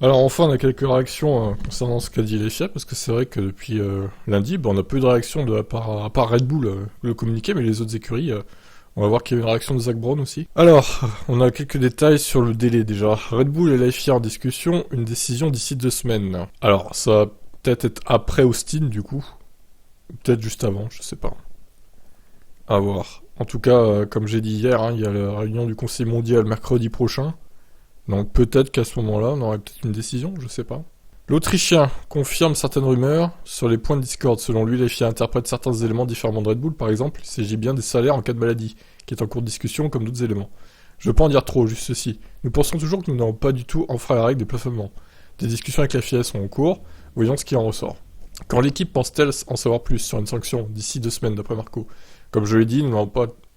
Alors enfin, on a quelques réactions concernant ce qu'a dit les FIA, parce que c'est vrai que depuis lundi, on n'a pas eu de réaction à part Red Bull, le communiqué, mais les autres écuries, on va voir qu'il y a eu une réaction de Zach Brown aussi. Alors, on a quelques détails sur le délai déjà. Red Bull et la FIA en discussion, une décision d'ici 2 semaines. Alors, ça va peut-être être après Austin du coup, peut-être juste avant, je sais pas. À voir. En tout cas, comme j'ai dit hier, il y a la réunion du Conseil mondial mercredi prochain. Donc peut-être qu'à ce moment-là, on aurait peut-être une décision, je sais pas. L'Autrichien confirme certaines rumeurs sur les points de discorde. Selon lui, la FIA interprète certains éléments différemment de Red Bull, par exemple. Il s'agit bien des salaires en cas de maladie, qui est en cours de discussion comme d'autres éléments. Je ne veux pas en dire trop, juste ceci. Nous pensons toujours que nous n'avons pas du tout enfreint la règle des plafonnements. Des discussions avec la FIA sont en cours, voyons ce qui en ressort. Quand l'équipe pense-t-elle en savoir plus sur une sanction d'ici 2 semaines, d'après Marco? Comme je l'ai dit, nous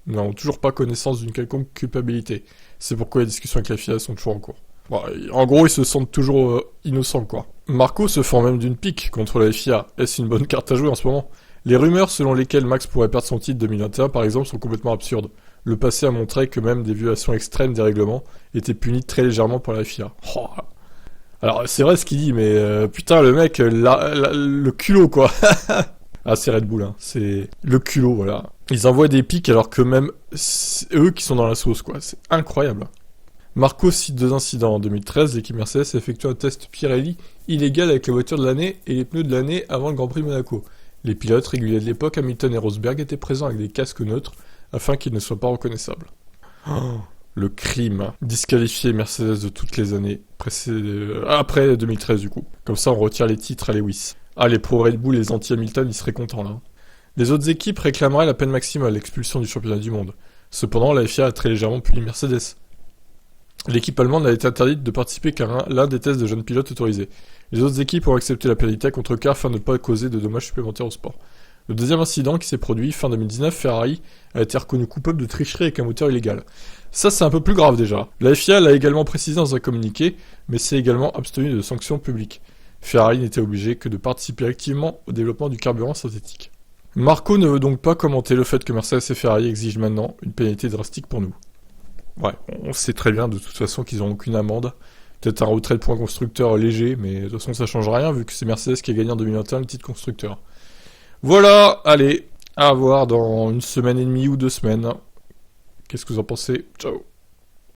n'avons toujours pas connaissance d'une quelconque culpabilité. C'est pourquoi les discussions avec la FIA sont toujours en cours. Bon, en gros, ils se sentent toujours innocents, quoi. Marco se fend même d'une pique contre la FIA. Est-ce une bonne carte à jouer en ce moment? Les rumeurs selon lesquelles Max pourrait perdre son titre 2021, par exemple, sont complètement absurdes. Le passé a montré que même des violations extrêmes des règlements étaient punies très légèrement par la FIA. Oh. Alors, c'est vrai ce qu'il dit, mais putain, le mec, le culot, quoi. Ah, c'est Red Bull, hein. C'est le culot, voilà. Ils envoient des pics alors que même c'est eux qui sont dans la sauce, quoi. C'est incroyable. Marco cite 2 incidents. En 2013, l'équipe Mercedes a effectué un test Pirelli illégal avec la voiture de l'année et les pneus de l'année avant le Grand Prix de Monaco. Les pilotes réguliers de l'époque, Hamilton et Rosberg, étaient présents avec des casques neutres afin qu'ils ne soient pas reconnaissables. Oh, le crime. Disqualifier Mercedes de toutes les années après 2013 du coup. Comme ça, on retire les titres à Lewis. Ah, les pro Red Bull et les anti-Hamilton, ils seraient contents là. Les autres équipes réclameraient la peine maximale, l'expulsion du championnat du monde. Cependant, la FIA a très légèrement puni Mercedes. L'équipe allemande a été interdite de participer qu'à l'un des tests de jeunes pilotes autorisés. Les autres équipes ont accepté la pénalité à contre-cas afin de ne pas causer de dommages supplémentaires au sport. Le deuxième incident qui s'est produit fin 2019, Ferrari a été reconnu coupable de tricherie avec un moteur illégal. Ça, c'est un peu plus grave déjà. La FIA l'a également précisé dans un communiqué, mais s'est également abstenu de sanctions publiques. Ferrari n'était obligé que de participer activement au développement du carburant synthétique. Marco ne veut donc pas commenter le fait que Mercedes et Ferrari exigent maintenant une pénalité drastique pour nous. Ouais, on sait très bien de toute façon qu'ils n'ont aucune amende. Peut-être un retrait de points constructeur léger, mais de toute façon ça change rien vu que c'est Mercedes qui a gagné en 2021 le titre constructeur. Voilà, allez, à voir dans 1 semaine et demie ou 2 semaines. Qu'est-ce que vous en pensez? Ciao.